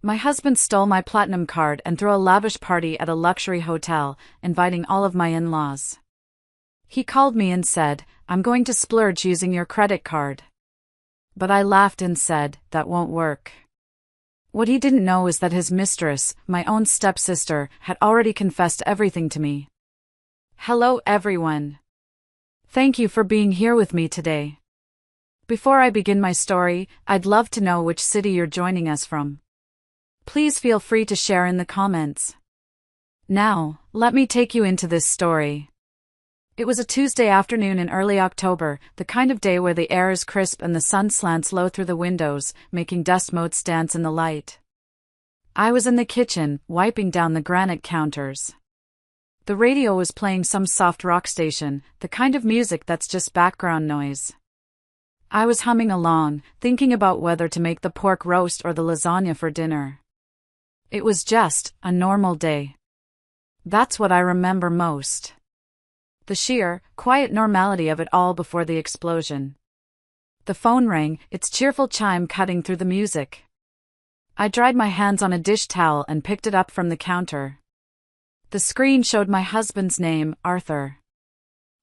My husband stole my platinum card and threw a lavish party at a luxury hotel, inviting all of my in-laws. He called me and said, "I'm going to splurge using your credit card." But I laughed and said, "That won't work." What he didn't know is that his mistress, my own stepsister, had already confessed everything to me. Hello everyone. Thank you for being here with me today. Before I begin my story, I'd love to know which city you're joining us from. Please feel free to share in the comments. Now, let me take you into this story. It was a Tuesday afternoon in early October, the kind of day where the air is crisp and the sun slants low through the windows, making dust motes dance in the light. I was in the kitchen, wiping down the granite counters. The radio was playing some soft rock station, the kind of music that's just background noise. I was humming along, thinking about whether to make the pork roast or the lasagna for dinner. It was just a normal day. That's what I remember most. The sheer, quiet normality of it all before the explosion. The phone rang, its cheerful chime cutting through the music. I dried my hands on a dish towel and picked it up from the counter. The screen showed my husband's name, Arthur.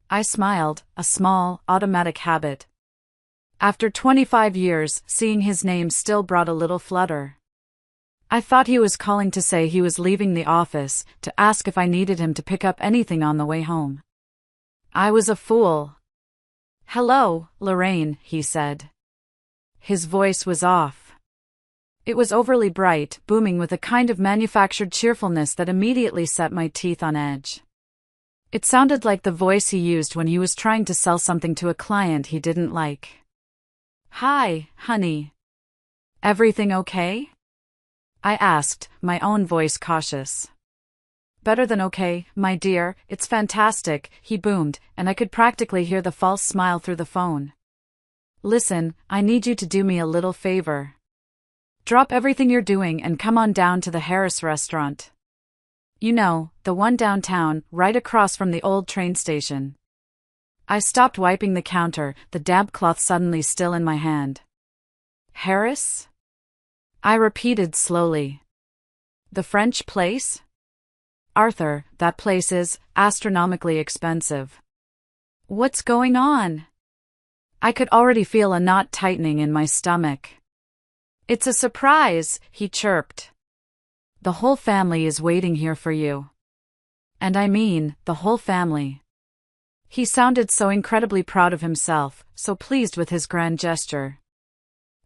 I smiled, a small, automatic habit. After 25 years, seeing his name still brought a little flutter. I thought he was calling to say he was leaving the office, to ask if I needed him to pick up anything on the way home. I was a fool. "Hello, Lorraine," he said. His voice was off. It was overly bright, booming with a kind of manufactured cheerfulness that immediately set my teeth on edge. It sounded like the voice he used when he was trying to sell something to a client he didn't like. "Hi, honey. Everything okay?" I asked, my own voice cautious. "Better than okay, my dear, it's fantastic," he boomed, and I could practically hear the false smile through the phone. "Listen, I need you to do me a little favor. Drop everything you're doing and come on down to the Harris restaurant. You know, the one downtown, right across from the old train station." I stopped wiping the counter, the damp cloth suddenly still in my hand. "Harris?" I repeated slowly. "The French place?" "Arthur, that place is astronomically expensive." "What's going on?" I could already feel a knot tightening in my stomach. "It's a surprise," he chirped. "The whole family is waiting here for you. And I mean, the whole family." He sounded so incredibly proud of himself, so pleased with his grand gesture.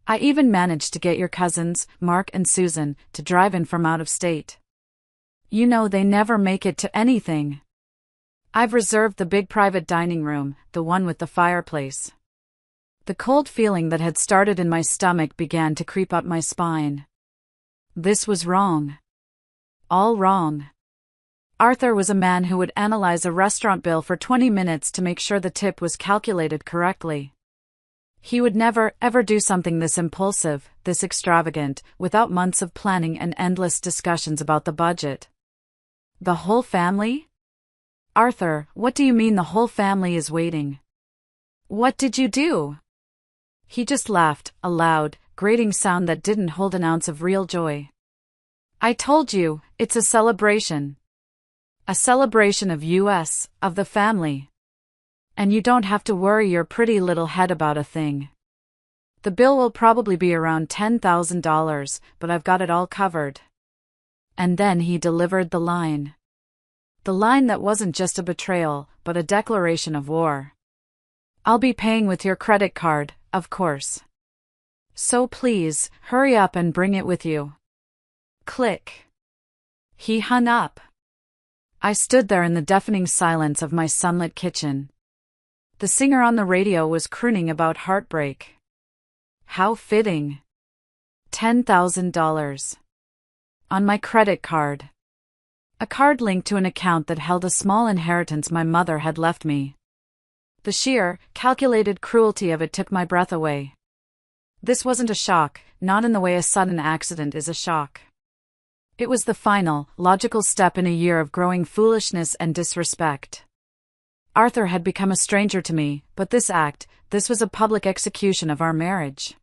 "I even managed to get your cousins, Mark and Susan, to drive in from out of state. You know they never make it to anything. I've reserved the big private dining room, the one with the fireplace." The cold feeling that had started in my stomach began to creep up my spine. This was wrong. All wrong. Arthur was a man who would analyze a restaurant bill for 20 minutes to make sure the tip was calculated correctly. He would never, ever do something this impulsive, this extravagant, without months of planning and endless discussions about the budget. The whole family? "Arthur, what do you mean the whole family is waiting? What did you do?" He just laughed, a loud, grating sound that didn't hold an ounce of real joy. "I told you, it's a celebration. A celebration of us, of the family. And you don't have to worry your pretty little head about a thing. The bill will probably be around $10,000, but I've got it all covered." And then he delivered the line. The line that wasn't just a betrayal, but a declaration of war. "I'll be paying with your credit card, of course. So please, hurry up and bring it with you." Click. He hung up. I stood there in the deafening silence of my sunlit kitchen. The singer on the radio was crooning about heartbreak. How fitting. $10,000. On my credit card. A card linked to an account that held a small inheritance my mother had left me. The sheer, calculated cruelty of it took my breath away. This wasn't a shock, not in the way a sudden accident is a shock. It was the final, logical step in a year of growing foolishness and disrespect. Arthur had become a stranger to me, but this was a public execution of our marriage.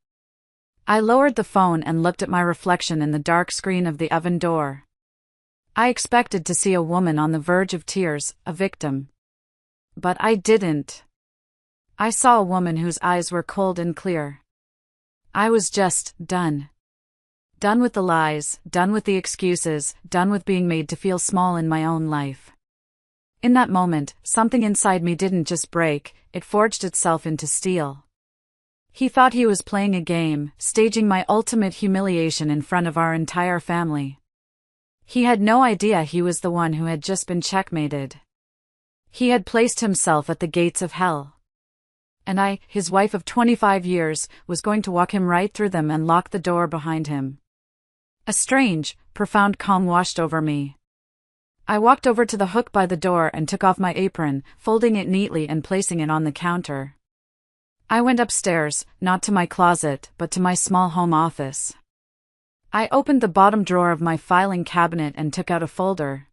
I lowered the phone and looked at my reflection in the dark screen of the oven door. I expected to see a woman on the verge of tears, a victim. But I didn't. I saw a woman whose eyes were cold and clear. I was just done. Done with the lies, done with the excuses, done with being made to feel small in my own life. In that moment, something inside me didn't just break, it forged itself into steel. He thought he was playing a game, staging my ultimate humiliation in front of our entire family. He had no idea he was the one who had just been checkmated. He had placed himself at the gates of hell. And I, his wife of 25 years, was going to walk him right through them and lock the door behind him. A strange, profound calm washed over me. I walked over to the hook by the door and took off my apron, folding it neatly and placing it on the counter. I went upstairs, not to my closet, but to my small home office. I opened the bottom drawer of my filing cabinet and took out a folder.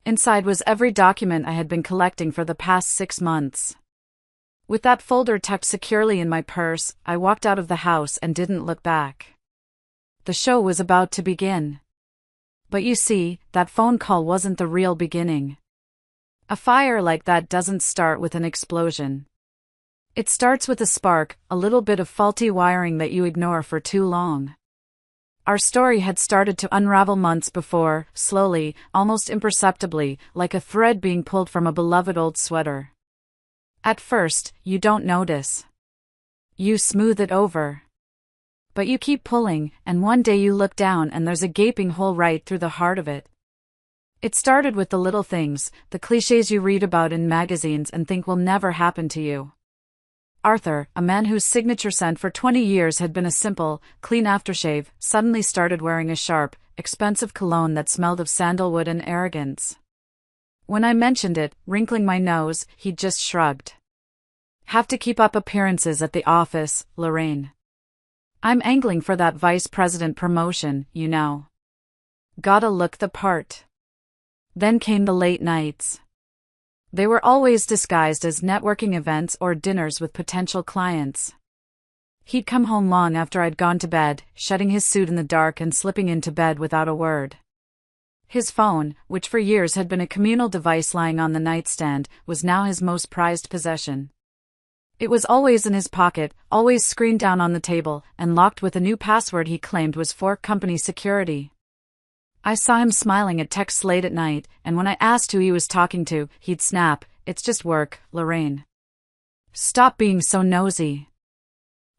Inside was every document I had been collecting for the past 6 months. With that folder tucked securely in my purse, I walked out of the house and didn't look back. The show was about to begin. But you see, that phone call wasn't the real beginning. A fire like that doesn't start with an explosion. It starts with a spark, a little bit of faulty wiring that you ignore for too long. Our story had started to unravel months before, slowly, almost imperceptibly, like a thread being pulled from a beloved old sweater. At first, you don't notice. You smooth it over. But you keep pulling, and one day you look down and there's a gaping hole right through the heart of it. It started with the little things, the clichés you read about in magazines and think will never happen to you. Arthur, a man whose signature scent for 20 years had been a simple, clean aftershave, suddenly started wearing a sharp, expensive cologne that smelled of sandalwood and arrogance. When I mentioned it, wrinkling my nose, he just shrugged. Have to keep up appearances at the office, Lorraine. I'm angling for that vice president promotion, you know. Gotta look the part. Then came the late nights. They were always disguised as networking events or dinners with potential clients. He'd come home long after I'd gone to bed, shutting his suit in the dark and slipping into bed without a word. His phone, which for years had been a communal device lying on the nightstand, was now his most prized possession. It was always in his pocket, always screened down on the table, and locked with a new password he claimed was for company security. I saw him smiling at texts late at night, and when I asked who he was talking to, he'd snap, "It's just work, Lorraine. Stop being so nosy."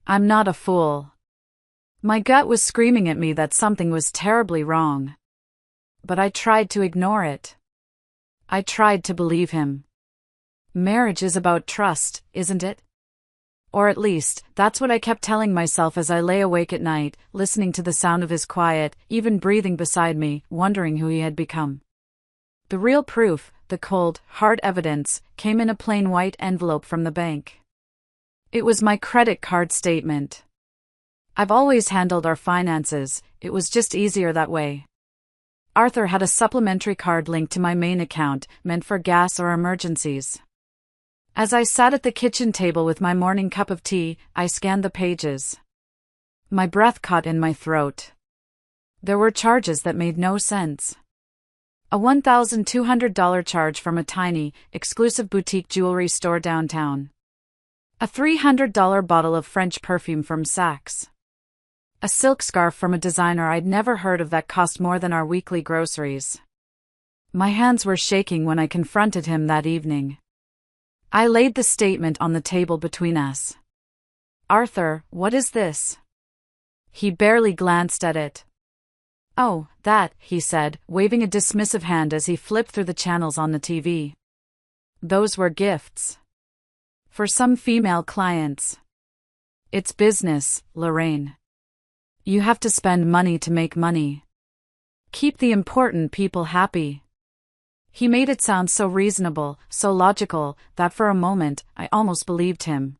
I'm not a fool. My gut was screaming at me that something was terribly wrong. But I tried to ignore it. I tried to believe him. Marriage is about trust, isn't it? Or at least, that's what I kept telling myself as I lay awake at night, listening to the sound of his quiet, even breathing beside me, wondering who he had become. The real proof, the cold, hard evidence, came in a plain white envelope from the bank. It was my credit card statement. I've always handled our finances, it was just easier that way. Arthur had a supplementary card linked to my main account, meant for gas or emergencies. As I sat at the kitchen table with my morning cup of tea, I scanned the pages. My breath caught in my throat. There were charges that made no sense. A $1,200 charge from a tiny, exclusive boutique jewelry store downtown. A $300 bottle of French perfume from Saks. A silk scarf from a designer I'd never heard of that cost more than our weekly groceries. My hands were shaking when I confronted him that evening. I laid the statement on the table between us. "Arthur, what is this?" He barely glanced at it. "Oh, that," he said, waving a dismissive hand as he flipped through the channels on the TV. "Those were gifts. For some female clients. It's business, Lorraine. You have to spend money to make money. Keep the important people happy." He made it sound so reasonable, so logical, that for a moment, I almost believed him.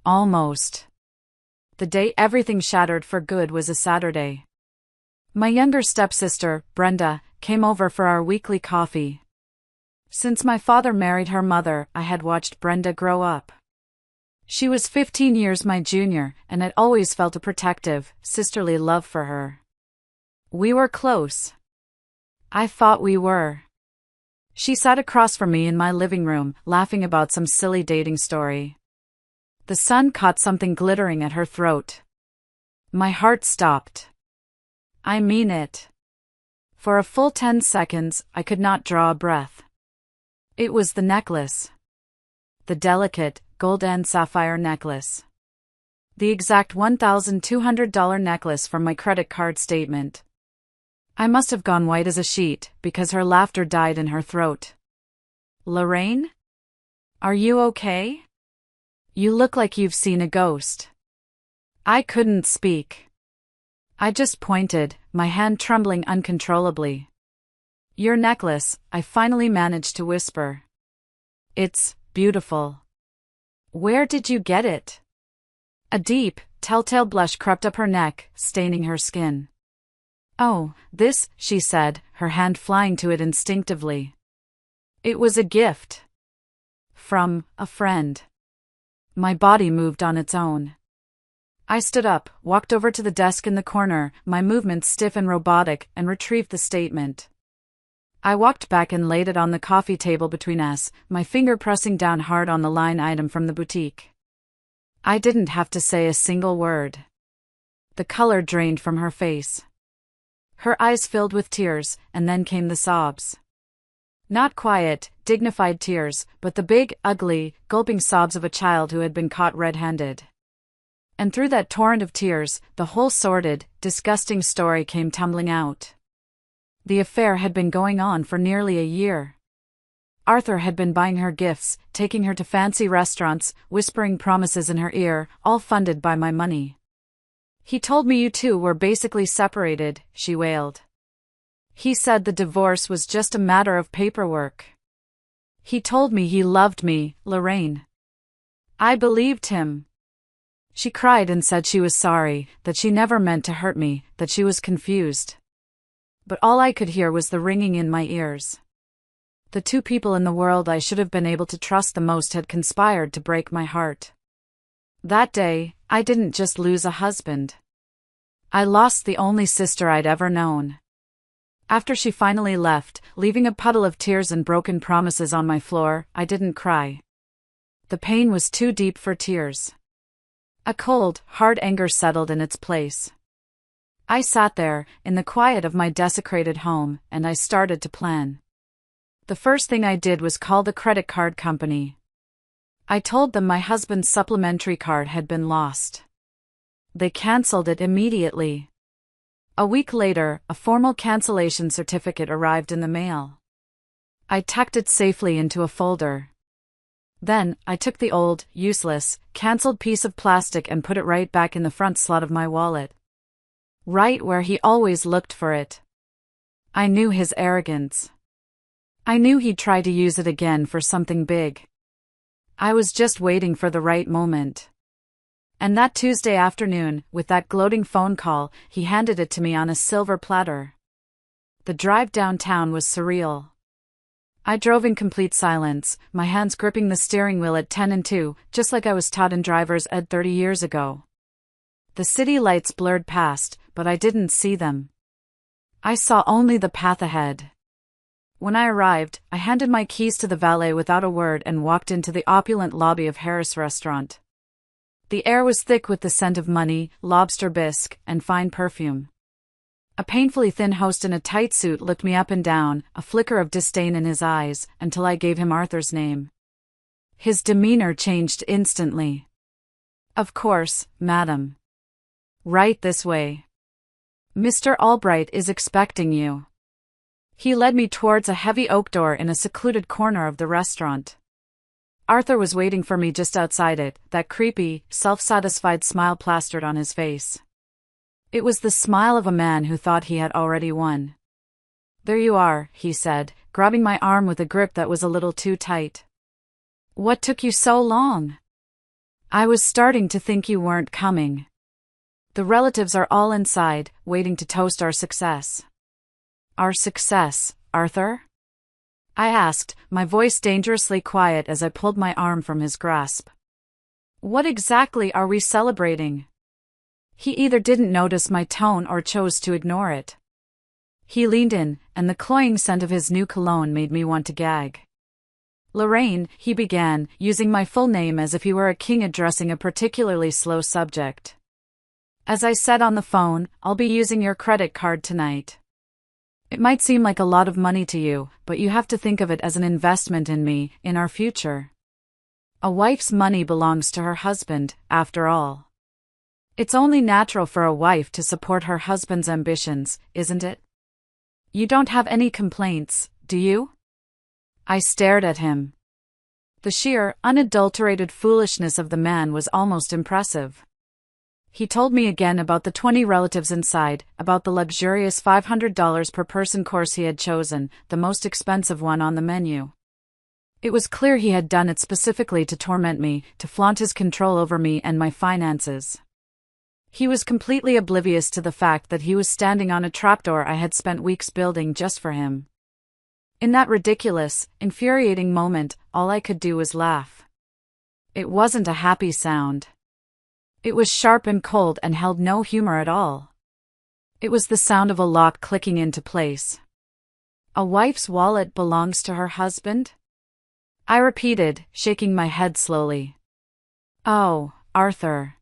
Almost. The day everything shattered for good was a Saturday. My younger stepsister, Brenda, came over for our weekly coffee. Since my father married her mother, I had watched Brenda grow up. She was 15 years my junior, and I'd always felt a protective, sisterly love for her. We were close. I thought we were. She sat across from me in my living room, laughing about some silly dating story. The sun caught something glittering at her throat. My heart stopped. I mean it. For a full 10 seconds, I could not draw a breath. It was the necklace. The delicate, gold and sapphire necklace. The exact $1,200 necklace from my credit card statement. I must have gone white as a sheet, because her laughter died in her throat. Lorraine? Are you okay? You look like you've seen a ghost. I couldn't speak. I just pointed, my hand trembling uncontrollably. Your necklace, I finally managed to whisper. It's beautiful. Where did you get it? A deep, telltale blush crept up her neck, staining her skin. Oh, this, she said, her hand flying to it instinctively. It was a gift. From a friend. My body moved on its own. I stood up, walked over to the desk in the corner, my movements stiff and robotic, and retrieved the statement. I walked back and laid it on the coffee table between us, my finger pressing down hard on the line item from the boutique. I didn't have to say a single word. The color drained from her face. Her eyes filled with tears, and then came the sobs. Not quiet, dignified tears, but the big, ugly, gulping sobs of a child who had been caught red-handed. And through that torrent of tears, the whole sordid, disgusting story came tumbling out. The affair had been going on for nearly a year. Arthur had been buying her gifts, taking her to fancy restaurants, whispering promises in her ear, all funded by my money. He told me you two were basically separated, she wailed. He said the divorce was just a matter of paperwork. He told me he loved me, Lorraine. I believed him. She cried and said she was sorry, that she never meant to hurt me, that she was confused. But all I could hear was the ringing in my ears. The two people in the world I should have been able to trust the most had conspired to break my heart. That day, I didn't just lose a husband. I lost the only sister I'd ever known. After she finally left, leaving a puddle of tears and broken promises on my floor, I didn't cry. The pain was too deep for tears. A cold, hard anger settled in its place. I sat there, in the quiet of my desecrated home, and I started to plan. The first thing I did was call the credit card company. I told them my husband's supplementary card had been lost. They canceled it immediately. A week later, a formal cancellation certificate arrived in the mail. I tucked it safely into a folder. Then, I took the old, useless, canceled piece of plastic and put it right back in the front slot of my wallet. Right where he always looked for it. I knew his arrogance. I knew he'd try to use it again for something big. I was just waiting for the right moment. And that Tuesday afternoon, with that gloating phone call, he handed it to me on a silver platter. The drive downtown was surreal. I drove in complete silence, my hands gripping the steering wheel at 10 and 2, just like I was taught in driver's ed 30 years ago. The city lights blurred past, but I didn't see them. I saw only the path ahead. When I arrived, I handed my keys to the valet without a word and walked into the opulent lobby of Harris Restaurant. The air was thick with the scent of money, lobster bisque, and fine perfume. A painfully thin host in a tight suit looked me up and down, a flicker of disdain in his eyes, until I gave him Arthur's name. His demeanor changed instantly. Of course, madam. Right this way. Mr. Albright is expecting you. He led me towards a heavy oak door in a secluded corner of the restaurant. Arthur was waiting for me just outside it, that creepy, self-satisfied smile plastered on his face. It was the smile of a man who thought he had already won. There you are, he said, grabbing my arm with a grip that was a little too tight. What took you so long? I was starting to think you weren't coming. The relatives are all inside, waiting to toast our success. Our success, Arthur? I asked, my voice dangerously quiet as I pulled my arm from his grasp. What exactly are we celebrating? He either didn't notice my tone or chose to ignore it. He leaned in, and the cloying scent of his new cologne made me want to gag. Lorraine, he began, using my full name as if he were a king addressing a particularly slow subject. As I said on the phone, I'll be using your credit card tonight. It might seem like a lot of money to you, but you have to think of it as an investment in me, in our future. A wife's money belongs to her husband, after all. It's only natural for a wife to support her husband's ambitions, isn't it? You don't have any complaints, do you? I stared at him. The sheer, unadulterated foolishness of the man was almost impressive. He told me again about the 20 relatives inside, about the luxurious $500 per person course he had chosen, the most expensive one on the menu. It was clear he had done it specifically to torment me, to flaunt his control over me and my finances. He was completely oblivious to the fact that he was standing on a trapdoor I had spent weeks building just for him. In that ridiculous, infuriating moment, all I could do was laugh. It wasn't a happy sound. It was sharp and cold and held no humor at all. It was the sound of a lock clicking into place. A wife's wallet belongs to her husband? I repeated, shaking my head slowly. Oh, Arthur.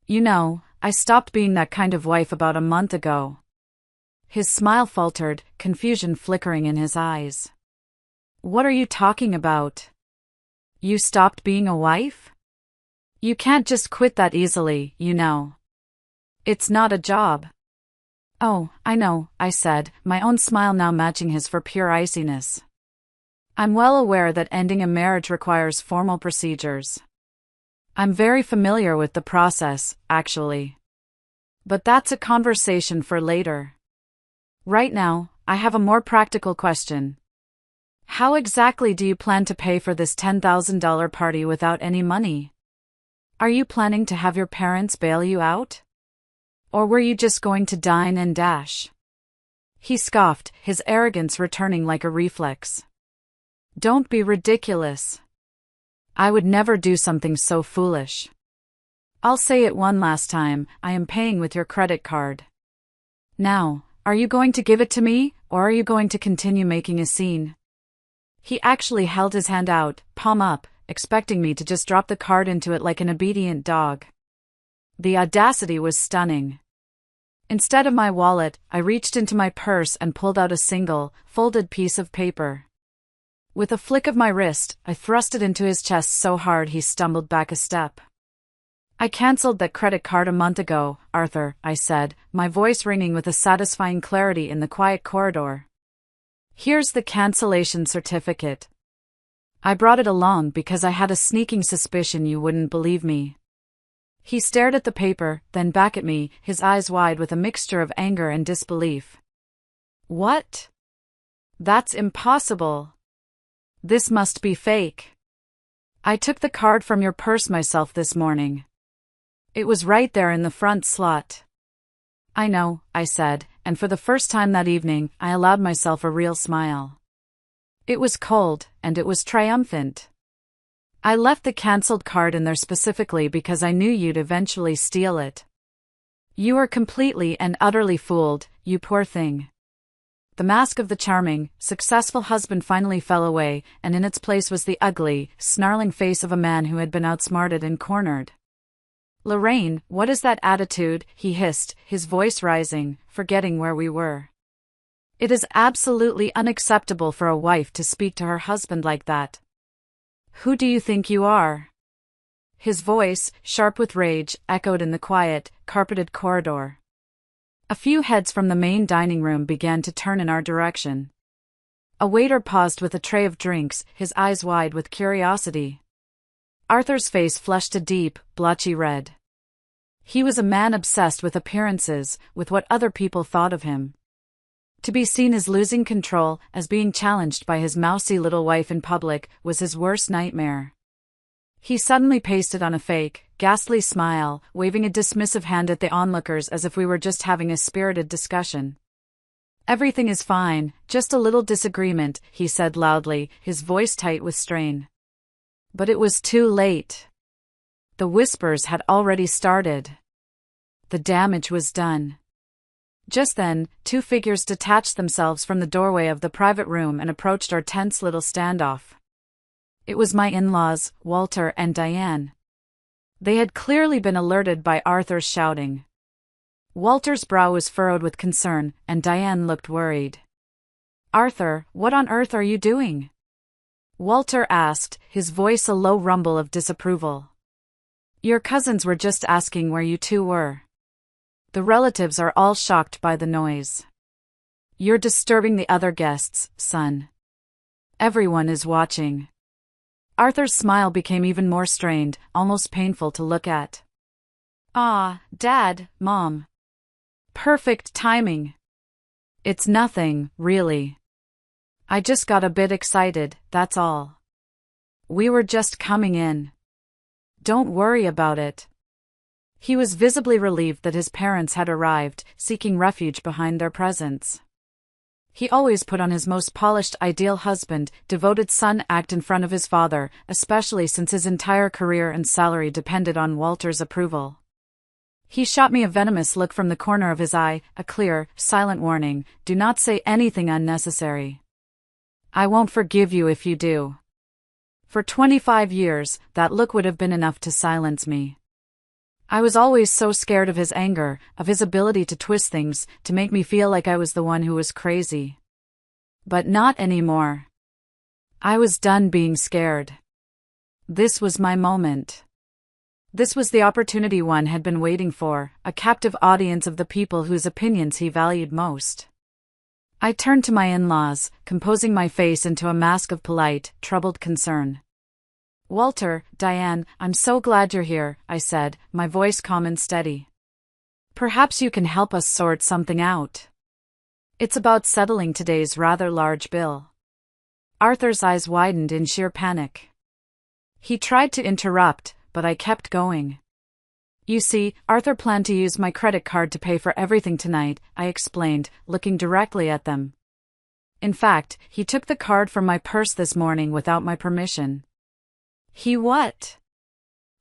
You know, I stopped being that kind of wife about a month ago. His smile faltered, confusion flickering in his eyes. What are you talking about? You stopped being a wife? You can't just quit that easily, you know. It's not a job. Oh, I know, I said, my own smile now matching his for pure iciness. I'm well aware that ending a marriage requires formal procedures. I'm very familiar with the process, actually. But that's a conversation for later. Right now, I have a more practical question. How exactly do you plan to pay for this $10,000 party without any money? Are you planning to have your parents bail you out? Or were you just going to dine and dash? He scoffed, his arrogance returning like a reflex. Don't be ridiculous. I would never do something so foolish. I'll say it one last time, I am paying with your credit card. Now, are you going to give it to me, or are you going to continue making a scene? He actually held his hand out, palm up, expecting me to just drop the card into it like an obedient dog. The audacity was stunning. Instead of my wallet, I reached into my purse and pulled out a single, folded piece of paper. With a flick of my wrist, I thrust it into his chest so hard he stumbled back a step. I cancelled that credit card a month ago, Arthur, I said, my voice ringing with a satisfying clarity in the quiet corridor. Here's the cancellation certificate. I brought it along because I had a sneaking suspicion you wouldn't believe me. He stared at the paper, then back at me, his eyes wide with a mixture of anger and disbelief. What? That's impossible. This must be fake. I took the card from your purse myself this morning. It was right there in the front slot. I know, I said, and for the first time that evening, I allowed myself a real smile. It was cold, and it was triumphant. I left the cancelled card in there specifically because I knew you'd eventually steal it. You were completely and utterly fooled, you poor thing. The mask of the charming, successful husband finally fell away, and in its place was the ugly, snarling face of a man who had been outsmarted and cornered. Lorraine, what is that attitude? He hissed, his voice rising, forgetting where we were. It is absolutely unacceptable for a wife to speak to her husband like that. Who do you think you are? His voice, sharp with rage, echoed in the quiet, carpeted corridor. A few heads from the main dining room began to turn in our direction. A waiter paused with a tray of drinks, his eyes wide with curiosity. Arthur's face flushed a deep, blotchy red. He was a man obsessed with appearances, with what other people thought of him. To be seen as losing control, as being challenged by his mousy little wife in public, was his worst nightmare. He suddenly pasted on a fake, ghastly smile, waving a dismissive hand at the onlookers as if we were just having a spirited discussion. Everything is fine, just a little disagreement, he said loudly, his voice tight with strain. But it was too late. The whispers had already started. The damage was done. Just then, two figures detached themselves from the doorway of the private room and approached our tense little standoff. It was my in-laws, Walter and Diane. They had clearly been alerted by Arthur's shouting. Walter's brow was furrowed with concern, and Diane looked worried. "Arthur, what on earth are you doing?" Walter asked, his voice a low rumble of disapproval. "Your cousins were just asking where you two were. The relatives are all shocked by the noise. You're disturbing the other guests, son. Everyone is watching." Arthur's smile became even more strained, almost painful to look at. "Ah, Dad, Mom. Perfect timing." "It's nothing, really. I just got a bit excited, that's all. We were just coming in. Don't worry about it." He was visibly relieved that his parents had arrived, seeking refuge behind their presence. He always put on his most polished ideal husband, devoted son act in front of his father, especially since his entire career and salary depended on Walter's approval. He shot me a venomous look from the corner of his eye, a clear, silent warning, "Do not say anything unnecessary. I won't forgive you if you do." For 25 years, that look would have been enough to silence me. I was always so scared of his anger, of his ability to twist things, to make me feel like I was the one who was crazy. But not anymore. I was done being scared. This was my moment. This was the opportunity one had been waiting for, a captive audience of the people whose opinions he valued most. I turned to my in-laws, composing my face into a mask of polite, troubled concern. "Walter, Diane, I'm so glad you're here," I said, my voice calm and steady. "Perhaps you can help us sort something out. It's about settling today's rather large bill." Arthur's eyes widened in sheer panic. He tried to interrupt, but I kept going. "You see, Arthur planned to use my credit card to pay for everything tonight," I explained, looking directly at them. "In fact, he took the card from my purse this morning without my permission." "He what?"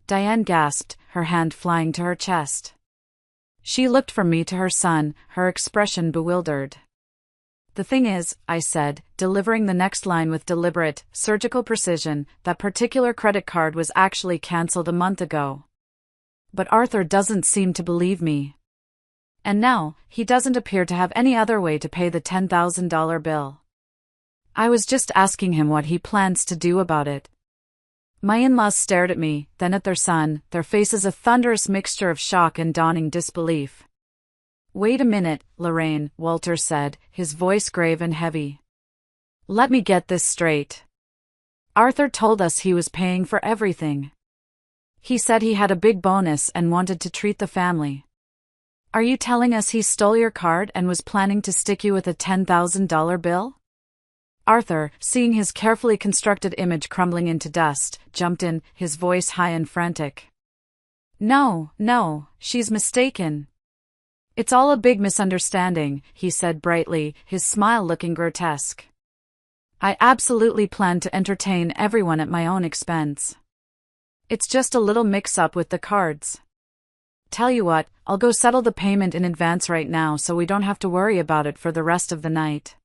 Diane gasped, her hand flying to her chest. She looked from me to her son, her expression bewildered. "The thing is," I said, delivering the next line with deliberate, surgical precision, "that particular credit card was actually cancelled a month ago. But Arthur doesn't seem to believe me. And now, he doesn't appear to have any other way to pay the $10,000 bill. I was just asking him what he plans to do about it." My in-laws stared at me, then at their son, their faces a thunderous mixture of shock and dawning disbelief. "Wait a minute, Lorraine," Walter said, his voice grave and heavy. "Let me get this straight. Arthur told us he was paying for everything. He said he had a big bonus and wanted to treat the family. Are you telling us he stole your card and was planning to stick you with a $10,000 bill?" Arthur, seeing his carefully constructed image crumbling into dust, jumped in, his voice high and frantic. No, she's mistaken. It's all a big misunderstanding," he said brightly, his smile looking grotesque. "I absolutely plan to entertain everyone at my own expense. It's just a little mix-up with the cards. Tell you what, I'll go settle the payment in advance right now so we don't have to worry about it for the rest of the night."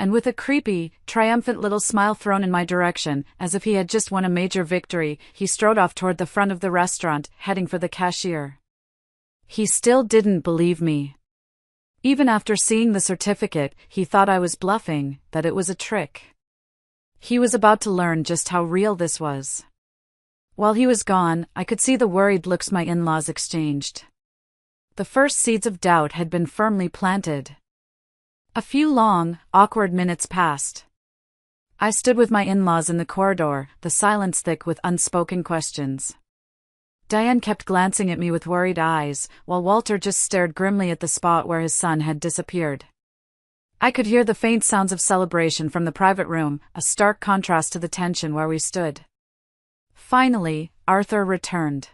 And with a creepy, triumphant little smile thrown in my direction, as if he had just won a major victory, he strode off toward the front of the restaurant, heading for the cashier. He still didn't believe me. Even after seeing the certificate, he thought I was bluffing, that it was a trick. He was about to learn just how real this was. While he was gone, I could see the worried looks my in-laws exchanged. The first seeds of doubt had been firmly planted. A few long, awkward minutes passed. I stood with my in-laws in the corridor, the silence thick with unspoken questions. Diane kept glancing at me with worried eyes, while Walter just stared grimly at the spot where his son had disappeared. I could hear the faint sounds of celebration from the private room, a stark contrast to the tension where we stood. Finally, Arthur returned.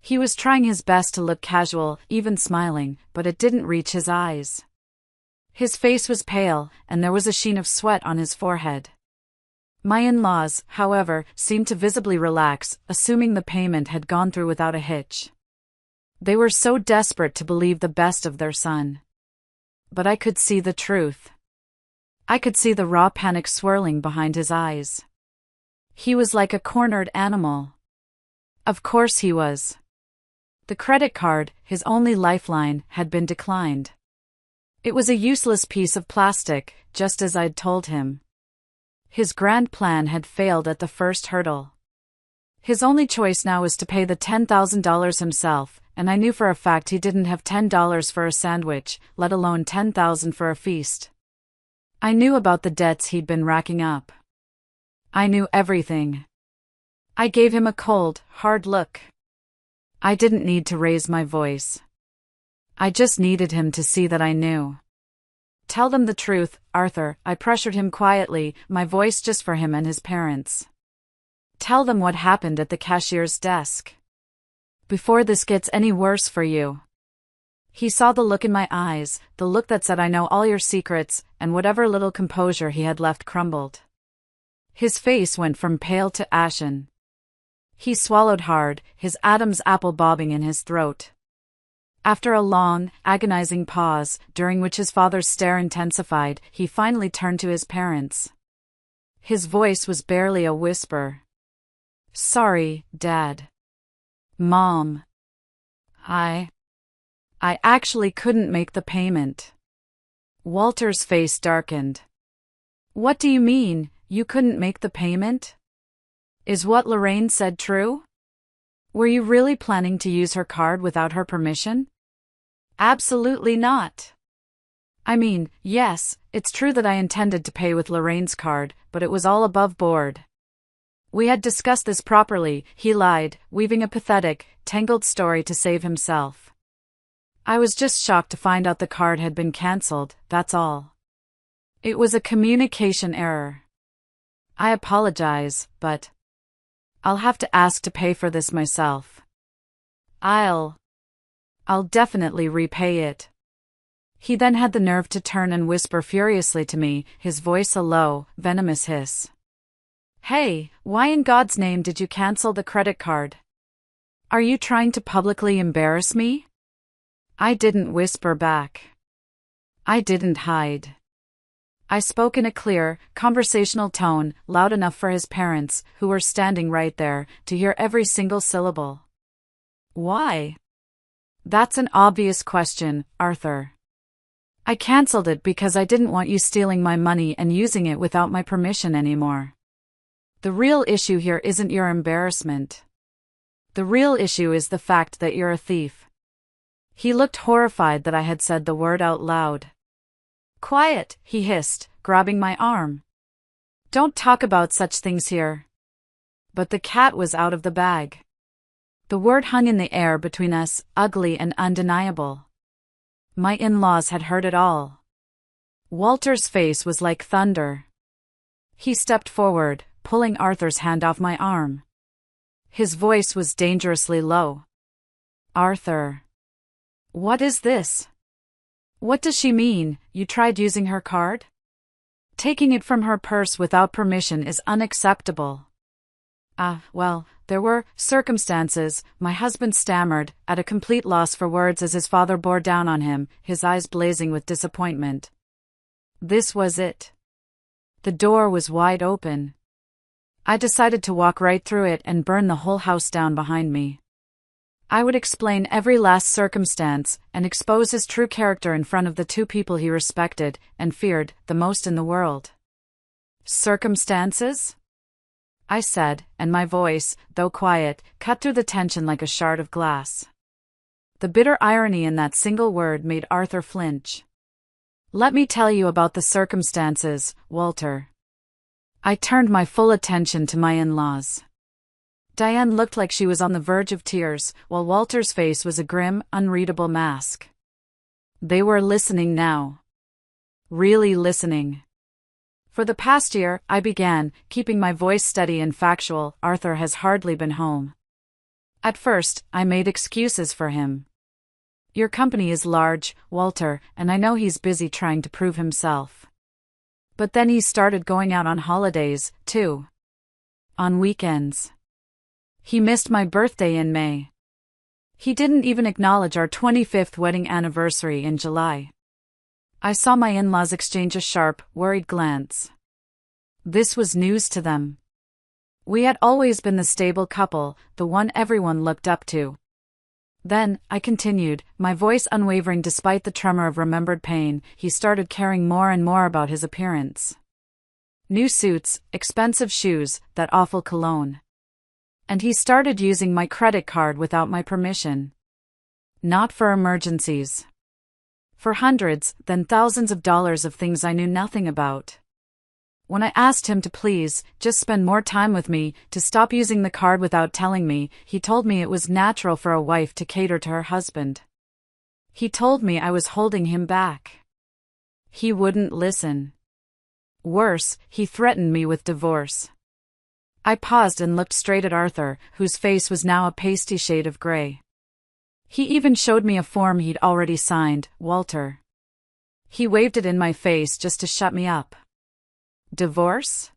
He was trying his best to look casual, even smiling, but it didn't reach his eyes. His face was pale, and there was a sheen of sweat on his forehead. My in-laws, however, seemed to visibly relax, assuming the payment had gone through without a hitch. They were so desperate to believe the best of their son. But I could see the truth. I could see the raw panic swirling behind his eyes. He was like a cornered animal. Of course he was. The credit card, his only lifeline, had been declined. It was a useless piece of plastic, just as I'd told him. His grand plan had failed at the first hurdle. His only choice now was to pay the $10,000 himself, and I knew for a fact he didn't have $10 for a sandwich, let alone $10,000 for a feast. I knew about the debts he'd been racking up. I knew everything. I gave him a cold, hard look. I didn't need to raise my voice. I just needed him to see that I knew. Tell them the truth, Arthur, I pressured him quietly, my voice just for him and his parents. Tell them what happened at the cashier's desk. Before this gets any worse for you. He saw the look in my eyes, the look that said I know all your secrets, and whatever little composure he had left crumbled. His face went from pale to ashen. He swallowed hard, his Adam's apple bobbing in his throat. After a long, agonizing pause, during which his father's stare intensified, he finally turned to his parents. His voice was barely a whisper. Sorry, Dad. Mom. I actually couldn't make the payment. Walter's face darkened. What do you mean, you couldn't make the payment? Is what Lorraine said true? Were you really planning to use her card without her permission? Absolutely not. I mean, yes, it's true that I intended to pay with Lorraine's card, but it was all above board. We had discussed this properly, he lied, weaving a pathetic, tangled story to save himself. I was just shocked to find out the card had been cancelled, that's all. It was a communication error. I apologize, but I'll have to ask to pay for this myself. I'll definitely repay it. He then had the nerve to turn and whisper furiously to me, his voice a low, venomous hiss. Hey, why in God's name did you cancel the credit card? Are you trying to publicly embarrass me? I didn't whisper back. I didn't hide. I spoke in a clear, conversational tone, loud enough for his parents, who were standing right there, to hear every single syllable. Why? That's an obvious question, Arthur. I cancelled it because I didn't want you stealing my money and using it without my permission anymore. The real issue here isn't your embarrassment. The real issue is the fact that you're a thief. He looked horrified that I had said the word out loud. Quiet, he hissed, grabbing my arm. Don't talk about such things here. But the cat was out of the bag. The word hung in the air between us, ugly and undeniable. My in-laws had heard it all. Walter's face was like thunder. He stepped forward, pulling Arthur's hand off my arm. His voice was dangerously low. Arthur. What is this? What does she mean, you tried using her card? Taking it from her purse without permission is unacceptable. Well, there were circumstances, my husband stammered, at a complete loss for words as his father bore down on him, his eyes blazing with disappointment. This was it. The door was wide open. I decided to walk right through it and burn the whole house down behind me. I would explain every last circumstance, and expose his true character in front of the two people he respected, and feared, the most in the world. Circumstances? I said, and my voice, though quiet, cut through the tension like a shard of glass. The bitter irony in that single word made Arthur flinch. Let me tell you about the circumstances, Walter. I turned my full attention to my in-laws. Diane looked like she was on the verge of tears, while Walter's face was a grim, unreadable mask. They were listening now. Really listening. For the past year, I began, keeping my voice steady and factual, Arthur has hardly been home. At first, I made excuses for him. Your company is large, Walter, and I know he's busy trying to prove himself. But then he started going out on holidays, too. On weekends. He missed my birthday in May. He didn't even acknowledge our 25th wedding anniversary in July. I saw my in-laws exchange a sharp, worried glance. This was news to them. We had always been the stable couple, the one everyone looked up to. Then, I continued, my voice unwavering despite the tremor of remembered pain, he started caring more and more about his appearance. New suits, expensive shoes, that awful cologne. And he started using my credit card without my permission. Not for emergencies. For hundreds, then thousands of dollars of things I knew nothing about. When I asked him to please, just spend more time with me, to stop using the card without telling me, he told me it was natural for a wife to cater to her husband. He told me I was holding him back. He wouldn't listen. Worse, he threatened me with divorce. I paused and looked straight at Arthur, whose face was now a pasty shade of gray. He even showed me a form he'd already signed, Walter. He waved it in my face just to shut me up. Divorce?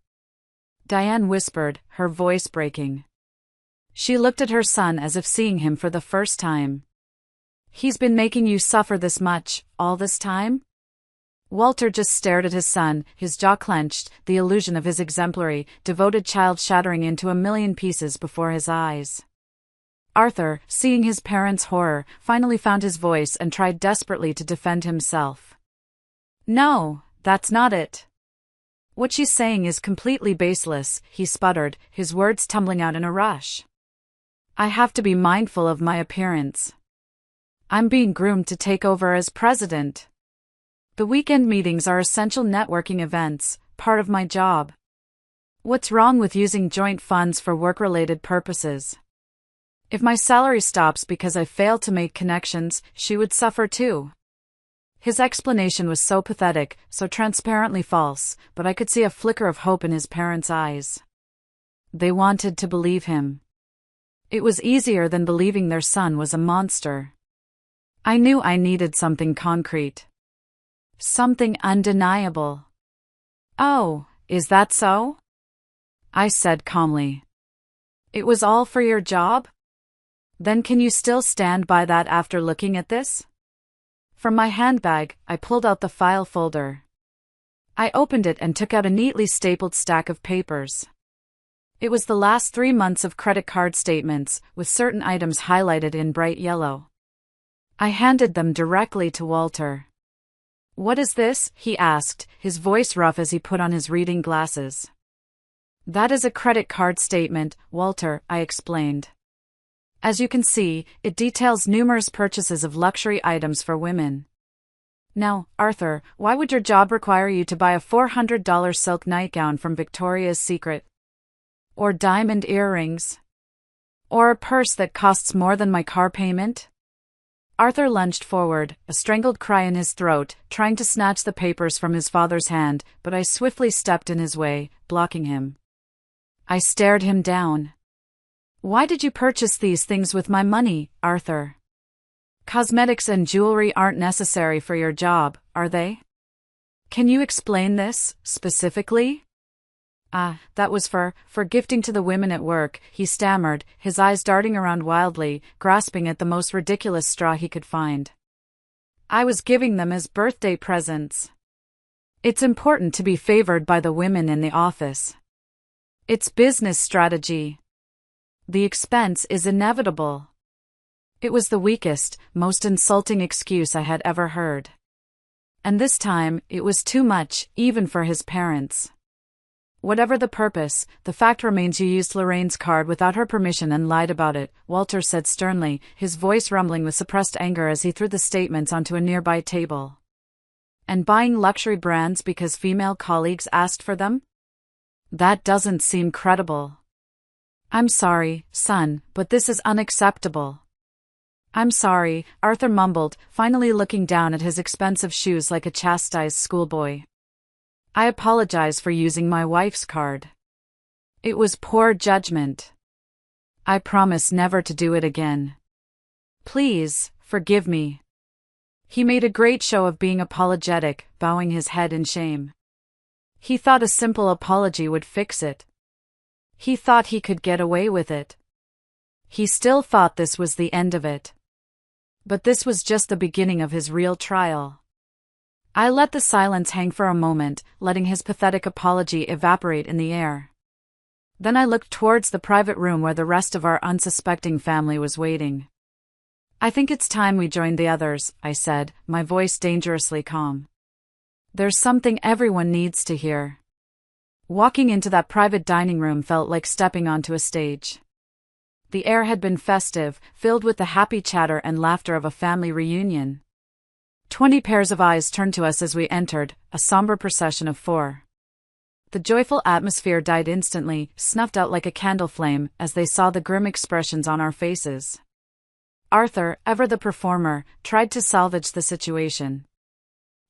Diane whispered, her voice breaking. She looked at her son as if seeing him for the first time. He's been making you suffer this much, all this time? Walter just stared at his son, his jaw clenched, the illusion of his exemplary, devoted child shattering into a million pieces before his eyes. Arthur, seeing his parents' horror, finally found his voice and tried desperately to defend himself. No, that's not it. What she's saying is completely baseless, he sputtered, his words tumbling out in a rush. I have to be mindful of my appearance. I'm being groomed to take over as president. The weekend meetings are essential networking events, part of my job. What's wrong with using joint funds for work-related purposes? If my salary stops because I fail to make connections, she would suffer too. His explanation was so pathetic, so transparently false, but I could see a flicker of hope in his parents' eyes. They wanted to believe him. It was easier than believing their son was a monster. I knew I needed something concrete. Something undeniable. Oh, is that so? I said calmly. It was all for your job? Then can you still stand by that after looking at this? From my handbag, I pulled out the file folder. I opened it and took out a neatly stapled stack of papers. It was the last 3 months of credit card statements, with certain items highlighted in bright yellow. I handed them directly to Walter. What is this? He asked, his voice rough as he put on his reading glasses. That is a credit card statement, Walter, I explained. As you can see, it details numerous purchases of luxury items for women. Now, Arthur, why would your job require you to buy a $400 silk nightgown from Victoria's Secret? Or diamond earrings? Or a purse that costs more than my car payment? Arthur lunged forward, a strangled cry in his throat, trying to snatch the papers from his father's hand, but I swiftly stepped in his way, blocking him. I stared him down. Why did you purchase these things with my money, Arthur? Cosmetics and jewelry aren't necessary for your job, are they? Can you explain this, specifically? That was for gifting to the women at work, he stammered, his eyes darting around wildly, grasping at the most ridiculous straw he could find. I was giving them as birthday presents. It's important to be favored by the women in the office. It's business strategy. The expense is inevitable. It was the weakest, most insulting excuse I had ever heard. And this time, it was too much, even for his parents. Whatever the purpose, the fact remains you used Lorraine's card without her permission and lied about it, Walter said sternly, his voice rumbling with suppressed anger as he threw the statements onto a nearby table. And buying luxury brands because female colleagues asked for them? That doesn't seem credible. I'm sorry, son, but this is unacceptable. I'm sorry, Arthur mumbled, finally looking down at his expensive shoes like a chastised schoolboy. I apologize for using my wife's card. It was poor judgment. I promise never to do it again. Please, forgive me. He made a great show of being apologetic, bowing his head in shame. He thought a simple apology would fix it. He thought he could get away with it. He still thought this was the end of it. But this was just the beginning of his real trial. I let the silence hang for a moment, letting his pathetic apology evaporate in the air. Then I looked towards the private room where the rest of our unsuspecting family was waiting. "I think it's time we joined the others," I said, my voice dangerously calm. "There's something everyone needs to hear." Walking into that private dining room felt like stepping onto a stage. The air had been festive, filled with the happy chatter and laughter of a family reunion. 20 pairs of eyes turned to us as we entered, a somber procession of 4. The joyful atmosphere died instantly, snuffed out like a candle flame, as they saw the grim expressions on our faces. Arthur, ever the performer, tried to salvage the situation.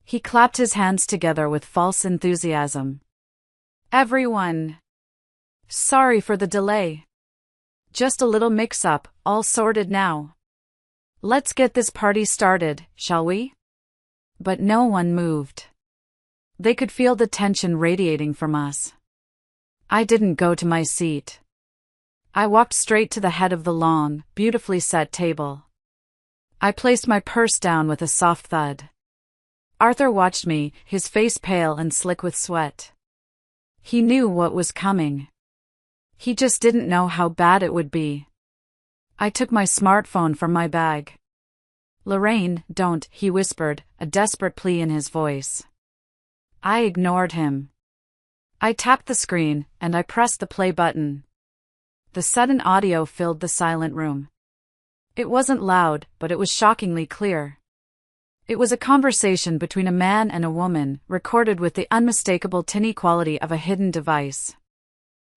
He clapped his hands together with false enthusiasm. "Everyone! Sorry for the delay. Just a little mix-up, all sorted now. Let's get this party started, shall we?" But no one moved. They could feel the tension radiating from us. I didn't go to my seat. I walked straight to the head of the long, beautifully set table. I placed my purse down with a soft thud. Arthur watched me, his face pale and slick with sweat. He knew what was coming. He just didn't know how bad it would be. I took my smartphone from my bag. "Lorraine, don't," he whispered, a desperate plea in his voice. I ignored him. I tapped the screen, and I pressed the play button. The sudden audio filled the silent room. It wasn't loud, but it was shockingly clear. It was a conversation between a man and a woman, recorded with the unmistakable tinny quality of a hidden device.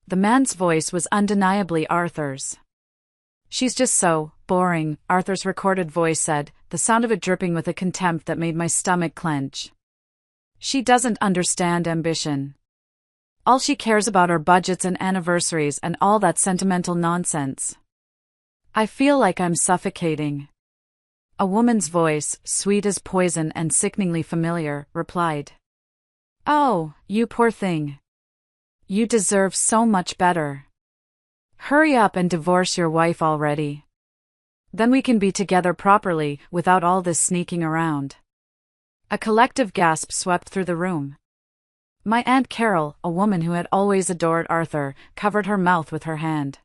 The man's voice was undeniably Arthur's. "She's just so boring," Arthur's recorded voice said, the sound of it dripping with a contempt that made my stomach clench. "She doesn't understand ambition. All she cares about are budgets and anniversaries and all that sentimental nonsense." I feel like I'm suffocating. A woman's voice, sweet as poison and sickeningly familiar, replied. "Oh, you poor thing. You deserve so much better. Hurry up and divorce your wife already. Then we can be together properly, without all this sneaking around." A collective gasp swept through the room. My Aunt Carol, a woman who had always adored Arthur, covered her mouth with her hand.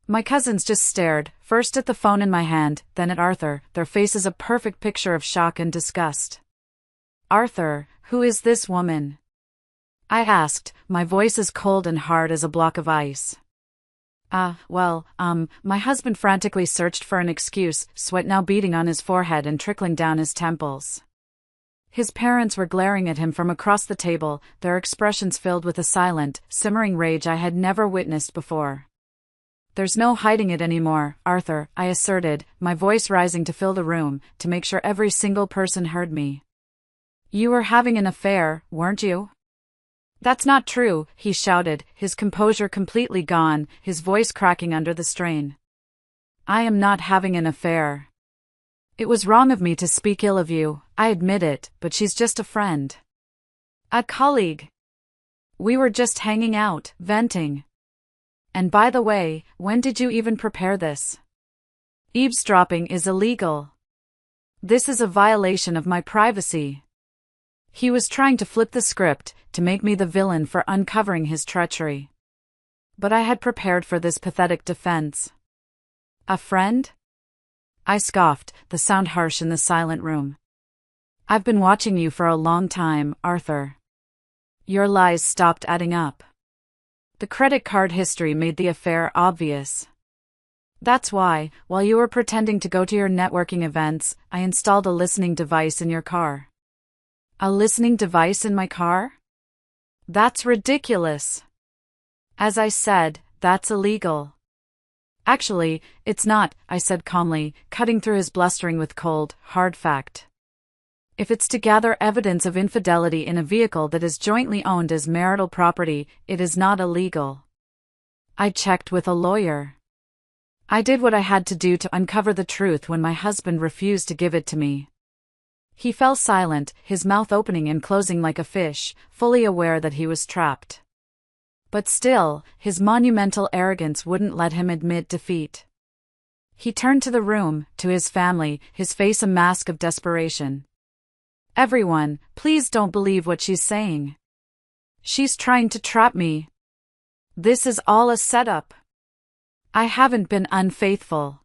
My cousins just stared, first at the phone in my hand, then at Arthur, their faces a perfect picture of shock and disgust. "Arthur, who is this woman?" I asked, my voice as cold and hard as a block of ice. My husband frantically searched for an excuse, sweat now beading on his forehead and trickling down his temples. His parents were glaring at him from across the table, their expressions filled with a silent, simmering rage I had never witnessed before. "There's no hiding it anymore, Arthur," I asserted, my voice rising to fill the room, to make sure every single person heard me. "You were having an affair, weren't you?" "That's not true," he shouted, his composure completely gone, his voice cracking under the strain. "I am not having an affair. It was wrong of me to speak ill of you, I admit it, but she's just a friend. A colleague. We were just hanging out, venting. And by the way, when did you even prepare this? Eavesdropping is illegal. This is a violation of my privacy." He was trying to flip the script, to make me the villain for uncovering his treachery. But I had prepared for this pathetic defense. "A friend?" I scoffed, the sound harsh in the silent room. "I've been watching you for a long time, Arthur. Your lies stopped adding up. The credit card history made the affair obvious. That's why, while you were pretending to go to your networking events, I installed a listening device in your car." "A listening device in my car? That's ridiculous." "As I said, that's illegal." "Actually, it's not," I said calmly, cutting through his blustering with cold, hard fact. "If it's to gather evidence of infidelity in a vehicle that is jointly owned as marital property, it is not illegal. I checked with a lawyer. I did what I had to do to uncover the truth when my husband refused to give it to me. He fell silent, his mouth opening and closing like a fish, fully aware that he was trapped. But still, his monumental arrogance wouldn't let him admit defeat. He turned to the room, to his family, his face a mask of desperation. "Everyone, please don't believe what she's saying. She's trying to trap me. This is all a setup. I haven't been unfaithful."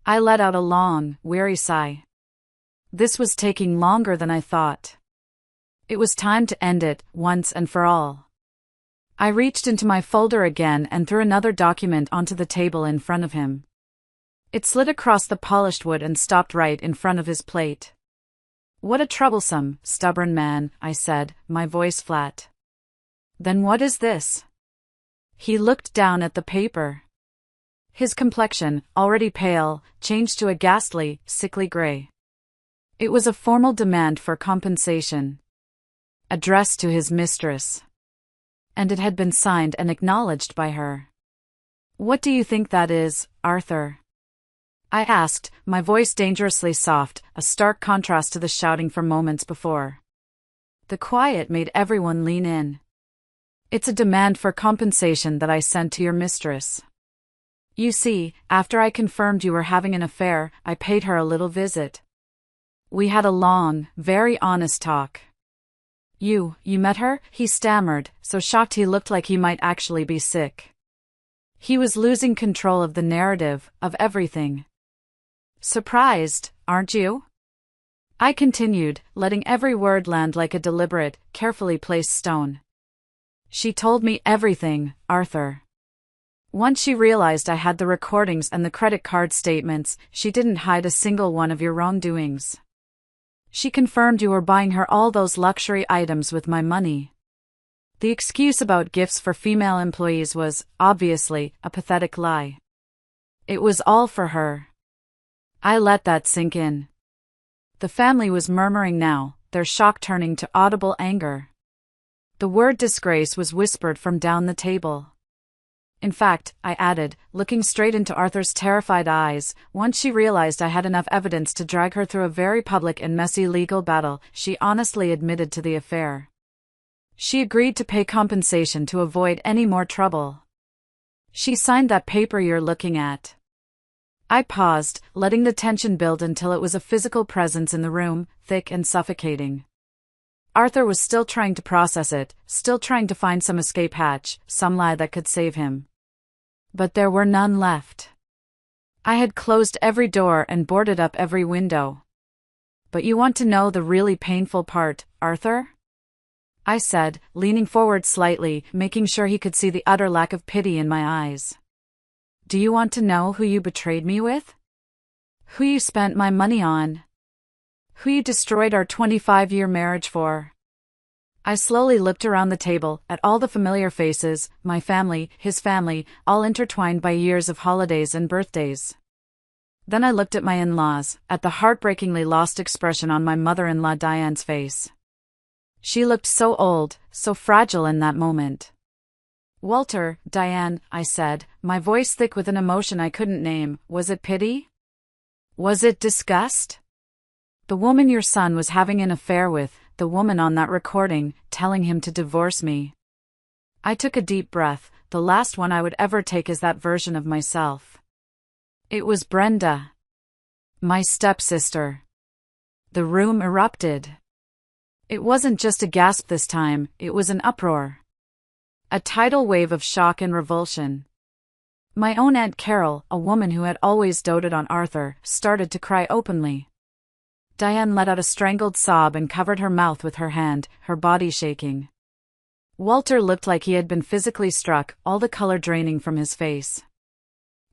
I let out a long, weary sigh. This was taking longer than I thought. It was time to end it, once and for all. I reached into my folder again and threw another document onto the table in front of him. It slid across the polished wood and stopped right in front of his plate. "What a troublesome, stubborn man," I said, my voice flat. "Then what is this?" He looked down at the paper. His complexion, already pale, changed to a ghastly, sickly gray. It was a formal demand for compensation, addressed to his mistress. And it had been signed and acknowledged by her. "What do you think that is, Arthur?" I asked, my voice dangerously soft, a stark contrast to the shouting from moments before. The quiet made everyone lean in. "It's a demand for compensation that I sent to your mistress. You see, after I confirmed you were having an affair, I paid her a little visit. We had a long, very honest talk." You met her?" he stammered, so shocked he looked like he might actually be sick. He was losing control of the narrative, of everything. "Surprised, aren't you?" I continued, letting every word land like a deliberate, carefully placed stone. "She told me everything, Arthur. Once she realized I had the recordings and the credit card statements, she didn't hide a single one of your wrongdoings. She confirmed you were buying her all those luxury items with my money. The excuse about gifts for female employees was, obviously, a pathetic lie. It was all for her." I let that sink in. The family was murmuring now, their shock turning to audible anger. The word disgrace was whispered from down the table. "In fact," I added, looking straight into Arthur's terrified eyes, "once she realized I had enough evidence to drag her through a very public and messy legal battle, she honestly admitted to the affair. She agreed to pay compensation to avoid any more trouble. She signed that paper you're looking at." I paused, letting the tension build until it was a physical presence in the room, thick and suffocating. Arthur was still trying to process it, still trying to find some escape hatch, some lie that could save him. But there were none left. I had closed every door and boarded up every window. "But you want to know the really painful part, Arthur?" I said, leaning forward slightly, making sure he could see the utter lack of pity in my eyes. "Do you want to know who you betrayed me with? Who you spent my money on? Who you destroyed our 25-year marriage for?" I slowly looked around the table, at all the familiar faces, my family, his family, all intertwined by years of holidays and birthdays. Then I looked at my in-laws, at the heartbreakingly lost expression on my mother-in-law Diane's face. She looked so old, so fragile in that moment. "Walter, Diane," I said, my voice thick with an emotion I couldn't name, "was it pity? Was it disgust? The woman your son was having an affair with, the woman on that recording, telling him to divorce me." I took a deep breath, the last one I would ever take as that version of myself. It was Brenda. My stepsister. The room erupted. It wasn't just a gasp this time, it was an uproar. A tidal wave of shock and revulsion. My own Aunt Carol, a woman who had always doted on Arthur, started to cry openly. Diane let out a strangled sob and covered her mouth with her hand, her body shaking. Walter looked like he had been physically struck, all the color draining from his face.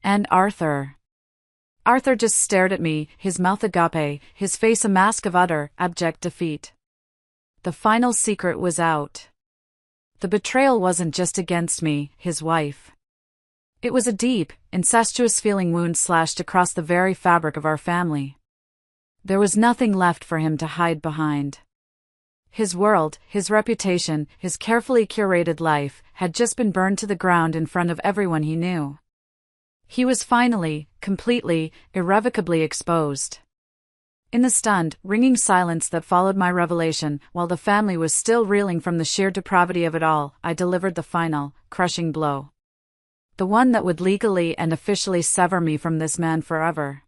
And Arthur. Arthur just stared at me, his mouth agape, his face a mask of utter, abject defeat. The final secret was out. The betrayal wasn't just against me, his wife. It was a deep, incestuous feeling wound slashed across the very fabric of our family. There was nothing left for him to hide behind. His world, his reputation, his carefully curated life, had just been burned to the ground in front of everyone he knew. He was finally, completely, irrevocably exposed. In the stunned, ringing silence that followed my revelation, while the family was still reeling from the sheer depravity of it all, I delivered the final, crushing blow. The one that would legally and officially sever me from this man forever.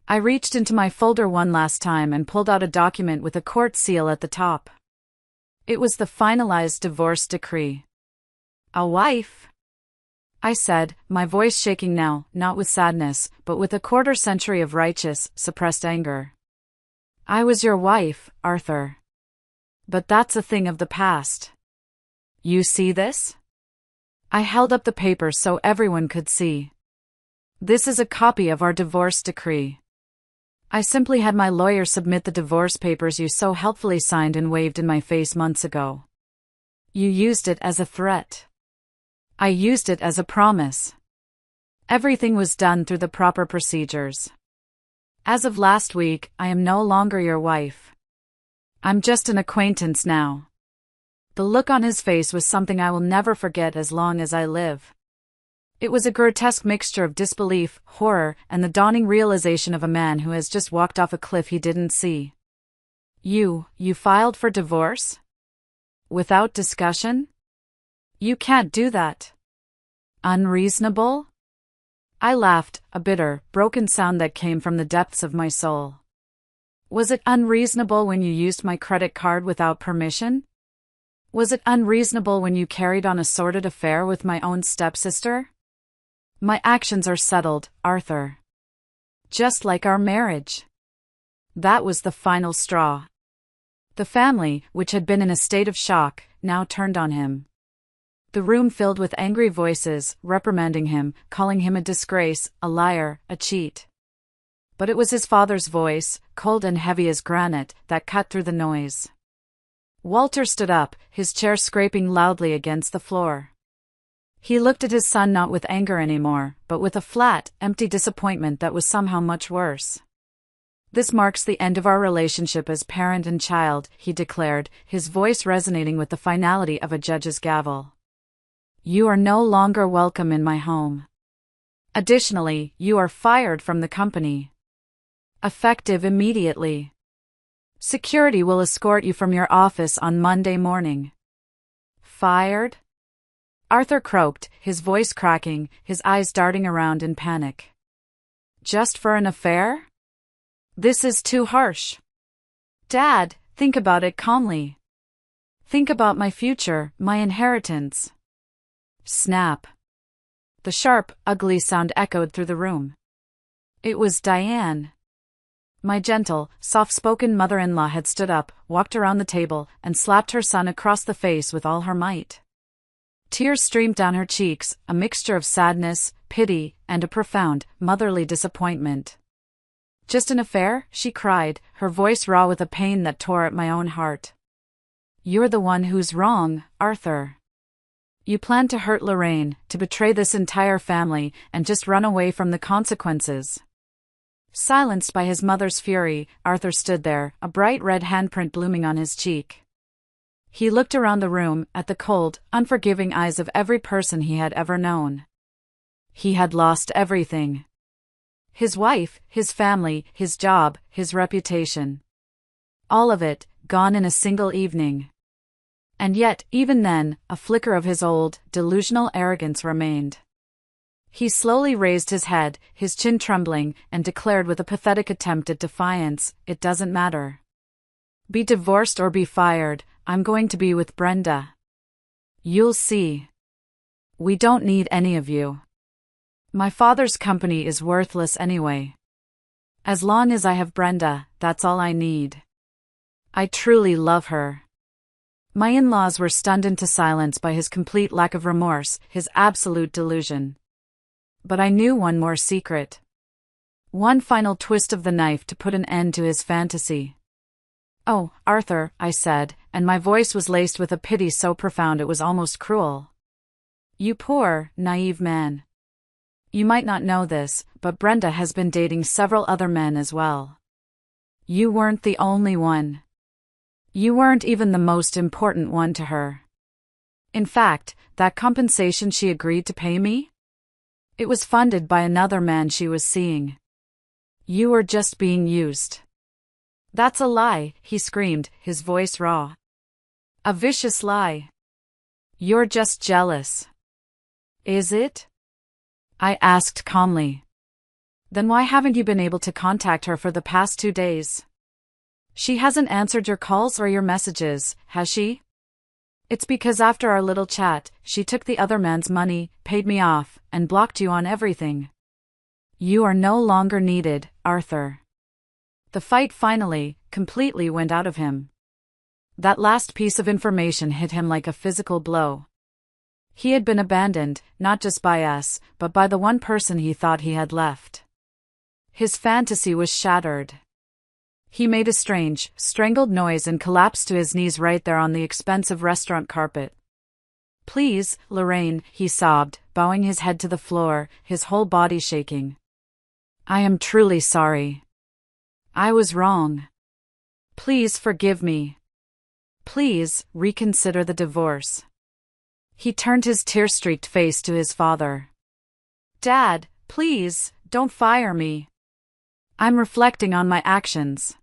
I reached into my folder one last time and pulled out a document with a court seal at the top. It was the finalized divorce decree. A wife? I said, my voice shaking now, not with sadness, but with a quarter-century of righteous, suppressed anger. I was your wife, Arthur. But that's a thing of the past. You see this? I held up the paper so everyone could see. This is a copy of our divorce decree. I simply had my lawyer submit the divorce papers you so helpfully signed and waved in my face months ago. You used it as a threat. I used it as a promise. Everything was done through the proper procedures. As of last week, I am no longer your wife. I'm just an acquaintance now. The look on his face was something I will never forget as long as I live. It was a grotesque mixture of disbelief, horror, and the dawning realization of a man who has just walked off a cliff he didn't see. You filed for divorce? Without discussion? You can't do that. Unreasonable? I laughed, a bitter, broken sound that came from the depths of my soul. Was it unreasonable when you used my credit card without permission? Was it unreasonable when you carried on a sordid affair with my own stepsister? My actions are settled, Arthur. Just like our marriage. That was the final straw. The family, which had been in a state of shock, now turned on him. The room filled with angry voices, reprimanding him, calling him a disgrace, a liar, a cheat. But it was his father's voice, cold and heavy as granite, that cut through the noise. Walter stood up, his chair scraping loudly against the floor. He looked at his son not with anger anymore, but with a flat, empty disappointment that was somehow much worse. This marks the end of our relationship as parent and child, he declared, his voice resonating with the finality of a judge's gavel. You are no longer welcome in my home. Additionally, you are fired from the company. Effective immediately. Security will escort you from your office on Monday morning. Fired? Arthur croaked, his voice cracking, his eyes darting around in panic. Just for an affair? This is too harsh. Dad, think about it calmly. Think about my future, my inheritance. Snap. The sharp, ugly sound echoed through the room. It was Diane. My gentle, soft-spoken mother-in-law had stood up, walked around the table, and slapped her son across the face with all her might. Tears streamed down her cheeks, a mixture of sadness, pity, and a profound, motherly disappointment. Just an affair? She cried, her voice raw with a pain that tore at my own heart. You're the one who's wrong, Arthur. You planned to hurt Lorraine, to betray this entire family, and just run away from the consequences. Silenced by his mother's fury, Arthur stood there, a bright red handprint blooming on his cheek. He looked around the room, at the cold, unforgiving eyes of every person he had ever known. He had lost everything. His wife, his family, his job, his reputation. All of it, gone in a single evening. And yet, even then, a flicker of his old, delusional arrogance remained. He slowly raised his head, his chin trembling, and declared with a pathetic attempt at defiance, "It doesn't matter. Be divorced or be fired, I'm going to be with Brenda. You'll see. We don't need any of you. My father's company is worthless anyway. As long as I have Brenda, that's all I need. I truly love her." My in-laws were stunned into silence by his complete lack of remorse, his absolute delusion. But I knew one more secret. One final twist of the knife to put an end to his fantasy. "Oh, Arthur," I said, and my voice was laced with a pity so profound it was almost cruel. "You poor, naive man. You might not know this, but Brenda has been dating several other men as well. You weren't the only one. You weren't even the most important one to her. In fact, that compensation she agreed to pay me? It was funded by another man she was seeing. You were just being used. That's a lie, he screamed, his voice raw. A vicious lie. You're just jealous. Is it? I asked calmly. Then why haven't you been able to contact her for the past 2 days? She hasn't answered your calls or your messages, has she? It's because after our little chat, she took the other man's money, paid me off, and blocked you on everything. You are no longer needed, Arthur. The fight finally, completely went out of him. That last piece of information hit him like a physical blow. He had been abandoned, not just by us, but by the one person he thought he had left. His fantasy was shattered. He made a strange, strangled noise and collapsed to his knees right there on the expensive restaurant carpet. Please, Lorraine, he sobbed, bowing his head to the floor, his whole body shaking. I am truly sorry. I was wrong. Please forgive me. Please, reconsider the divorce. He turned his tear-streaked face to his father. Dad, please, don't fire me. I'm reflecting on my actions.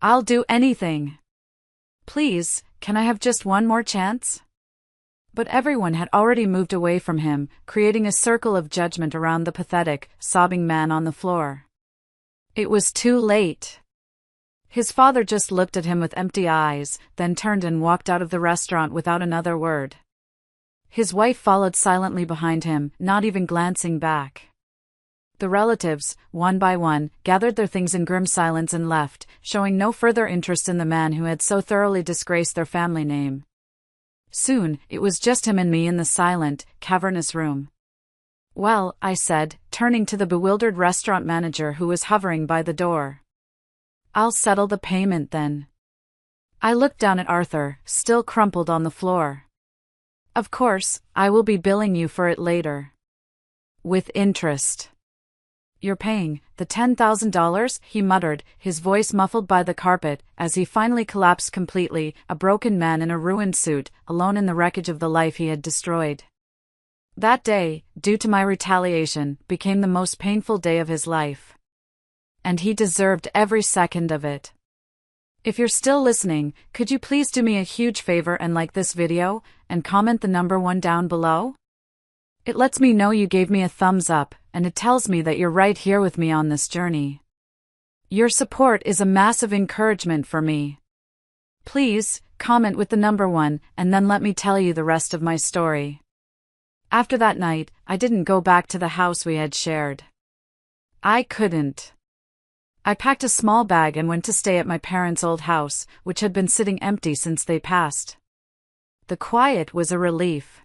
I'll do anything. Please, can I have just one more chance? But everyone had already moved away from him, creating a circle of judgment around the pathetic, sobbing man on the floor. It was too late. His father just looked at him with empty eyes, then turned and walked out of the restaurant without another word. His wife followed silently behind him, not even glancing back. The relatives, one by one, gathered their things in grim silence and left, showing no further interest in the man who had so thoroughly disgraced their family name. Soon, it was just him and me in the silent, cavernous room. Well, I said, turning to the bewildered restaurant manager who was hovering by the door. I'll settle the payment then. I looked down at Arthur, still crumpled on the floor. Of course, I will be billing you for it later. With interest. You're paying the $10,000, he muttered, his voice muffled by the carpet, as he finally collapsed completely, a broken man in a ruined suit, alone in the wreckage of the life he had destroyed. That day, due to my retaliation, became the most painful day of his life. And he deserved every second of it. If you're still listening, could you please do me a huge favor and like this video, and comment the number 1 down below? It lets me know you gave me a thumbs up, and it tells me that you're right here with me on this journey. Your support is a massive encouragement for me. Please, comment with the number 1, and then let me tell you the rest of my story. After that night, I didn't go back to the house we had shared. I couldn't. I packed a small bag and went to stay at my parents' old house, which had been sitting empty since they passed. The quiet was a relief.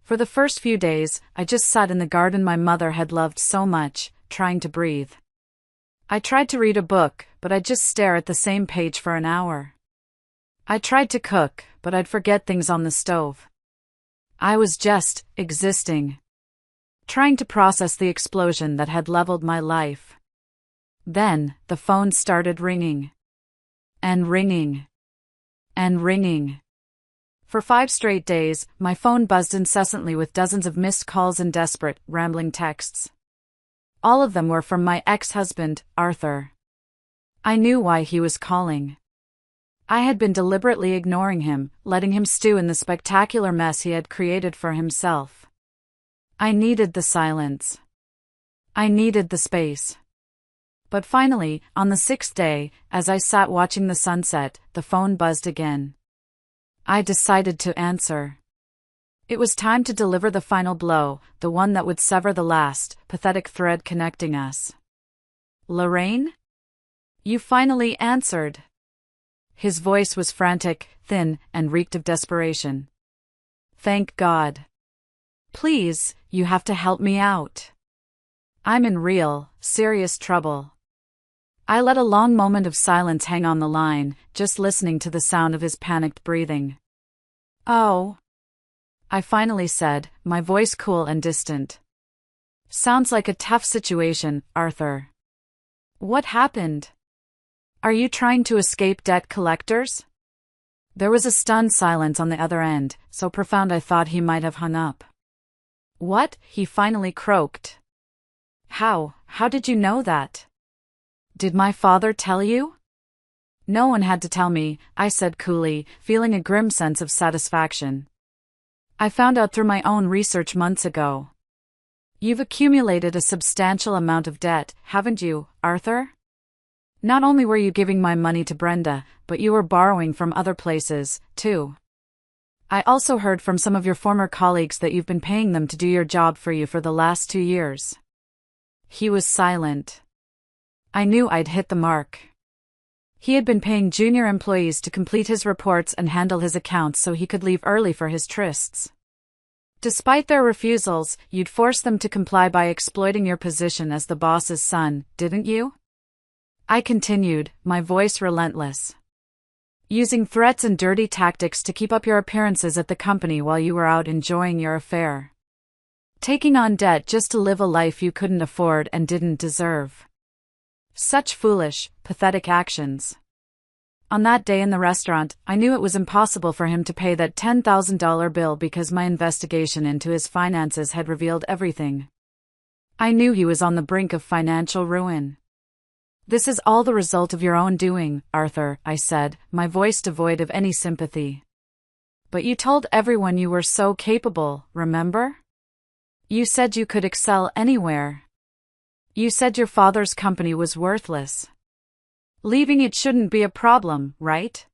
For the first few days, I just sat in the garden my mother had loved so much, trying to breathe. I tried to read a book, but I'd just stare at the same page for an hour. I tried to cook, but I'd forget things on the stove. I was just existing. Trying to process the explosion that had leveled my life. Then, the phone started ringing. And ringing. And ringing. For 5 straight days, my phone buzzed incessantly with dozens of missed calls and desperate, rambling texts. All of them were from my ex-husband, Arthur. I knew why he was calling. I had been deliberately ignoring him, letting him stew in the spectacular mess he had created for himself. I needed the silence. I needed the space. But finally, on the 6th day, as I sat watching the sunset, the phone buzzed again. I decided to answer. It was time to deliver the final blow, the one that would sever the last, pathetic thread connecting us. Lorraine? You finally answered. His voice was frantic, thin, and reeked of desperation. Thank God. Please, you have to help me out. I'm in real, serious trouble. I let a long moment of silence hang on the line, just listening to the sound of his panicked breathing. Oh. I finally said, my voice cool and distant. Sounds like a tough situation, Arthur. What happened? Are you trying to escape debt collectors? There was a stunned silence on the other end, so profound I thought he might have hung up. What? He finally croaked. How did you know that? Did my father tell you? No one had to tell me, I said coolly, feeling a grim sense of satisfaction. I found out through my own research months ago. You've accumulated a substantial amount of debt, haven't you, Arthur? Not only were you giving my money to Brenda, but you were borrowing from other places, too. I also heard from some of your former colleagues that you've been paying them to do your job for you for the last 2 years. He was silent. I knew I'd hit the mark. He had been paying junior employees to complete his reports and handle his accounts so he could leave early for his trysts. Despite their refusals, you'd force them to comply by exploiting your position as the boss's son, didn't you? I continued, my voice relentless. Using threats and dirty tactics to keep up your appearances at the company while you were out enjoying your affair. Taking on debt just to live a life you couldn't afford and didn't deserve. Such foolish, pathetic actions. On that day in the restaurant, I knew it was impossible for him to pay that $10,000 bill because my investigation into his finances had revealed everything. I knew he was on the brink of financial ruin. This is all the result of your own doing, Arthur, I said, my voice devoid of any sympathy. But you told everyone you were so capable, remember? You said you could excel anywhere. You said your father's company was worthless. Leaving it shouldn't be a problem, right?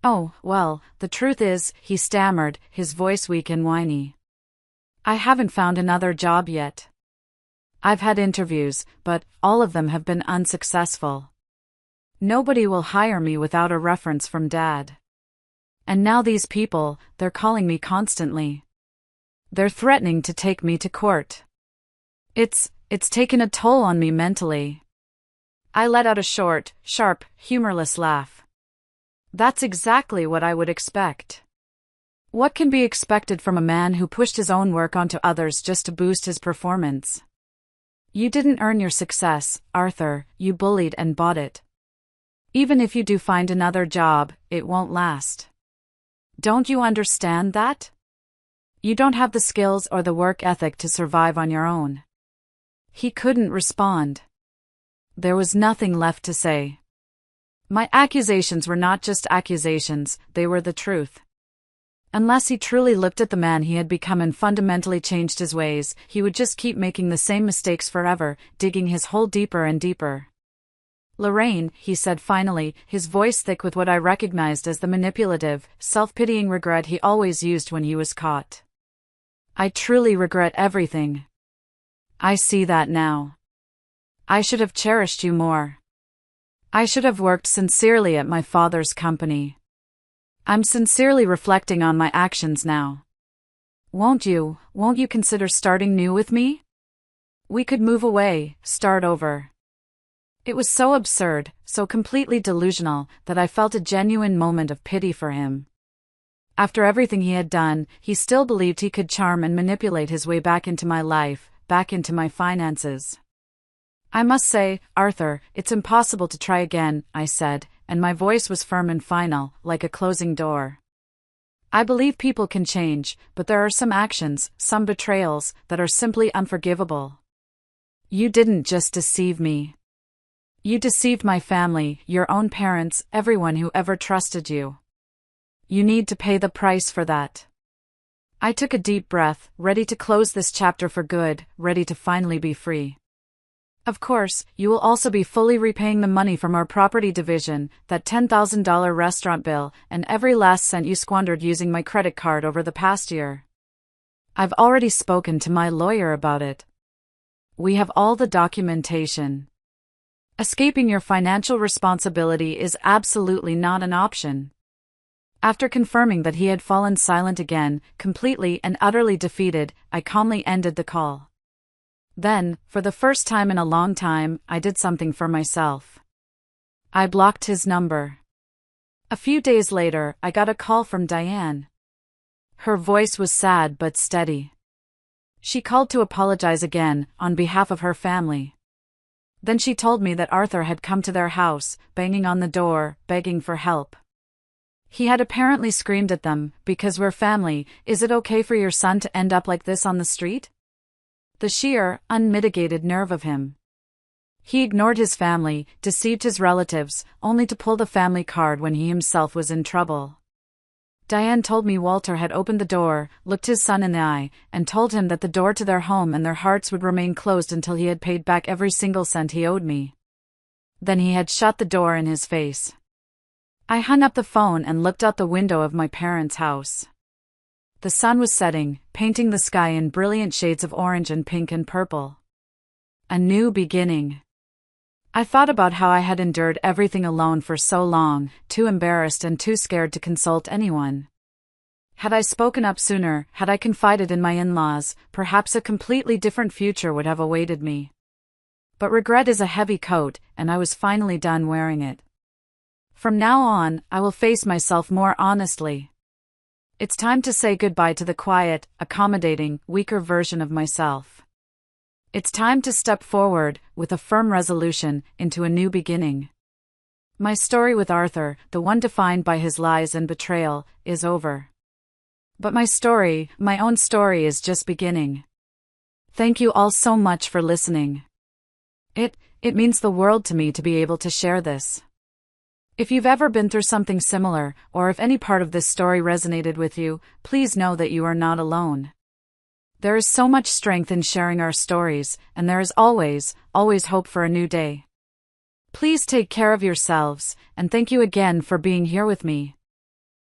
Oh, well, the truth is, he stammered, his voice weak and whiny. I haven't found another job yet. I've had interviews, but all of them have been unsuccessful. Nobody will hire me without a reference from Dad. And now these people, they're calling me constantly. They're threatening to take me to court. It's taken a toll on me mentally. I let out a short, sharp, humorless laugh. That's exactly what I would expect. What can be expected from a man who pushed his own work onto others just to boost his performance? You didn't earn your success, Arthur, you bullied and bought it. Even if you do find another job, it won't last. Don't you understand that? You don't have the skills or the work ethic to survive on your own. He couldn't respond. There was nothing left to say. My accusations were not just accusations, they were the truth. Unless he truly looked at the man he had become and fundamentally changed his ways, he would just keep making the same mistakes forever, digging his hole deeper and deeper. Lorraine, he said finally, his voice thick with what I recognized as the manipulative, self-pitying regret he always used when he was caught. I truly regret everything. I see that now. I should have cherished you more. I should have worked sincerely at my father's company. I'm sincerely reflecting on my actions now. Won't you consider starting new with me? We could move away, start over. It was so absurd, so completely delusional, that I felt a genuine moment of pity for him. After everything he had done, he still believed he could charm and manipulate his way back into my life, back into my finances. I must say, Arthur, it's impossible to try again, I said, and my voice was firm and final, like a closing door. I believe people can change, but there are some actions, some betrayals, that are simply unforgivable. You didn't just deceive me. You deceived my family, your own parents, everyone who ever trusted you. You need to pay the price for that. I took a deep breath, ready to close this chapter for good, ready to finally be free. Of course, you will also be fully repaying the money from our property division, that $10,000 restaurant bill, and every last cent you squandered using my credit card over the past year. I've already spoken to my lawyer about it. We have all the documentation. Escaping your financial responsibility is absolutely not an option. After confirming that he had fallen silent again, completely and utterly defeated, I calmly ended the call. Then, for the first time in a long time, I did something for myself. I blocked his number. A few days later, I got a call from Diane. Her voice was sad but steady. She called to apologize again, on behalf of her family. Then she told me that Arthur had come to their house, banging on the door, begging for help. He had apparently screamed at them, "Because we're family, is it okay for your son to end up like this on the street?" The sheer, unmitigated nerve of him. He ignored his family, deceived his relatives, only to pull the family card when he himself was in trouble. Diane told me Walter had opened the door, looked his son in the eye, and told him that the door to their home and their hearts would remain closed until he had paid back every single cent he owed me. Then he had shut the door in his face. I hung up the phone and looked out the window of my parents' house. The sun was setting, painting the sky in brilliant shades of orange and pink and purple. A new beginning. I thought about how I had endured everything alone for so long, too embarrassed and too scared to consult anyone. Had I spoken up sooner, had I confided in my in-laws, perhaps a completely different future would have awaited me. But regret is a heavy coat, and I was finally done wearing it. From now on, I will face myself more honestly. It's time to say goodbye to the quiet, accommodating, weaker version of myself. It's time to step forward, with a firm resolution, into a new beginning. My story with Arthur, the one defined by his lies and betrayal, is over. But my story, my own story, is just beginning. Thank you all so much for listening. It means the world to me to be able to share this. If you've ever been through something similar, or if any part of this story resonated with you, please know that you are not alone. There is so much strength in sharing our stories, and there is always hope for a new day. Please take care of yourselves, and thank you again for being here with me.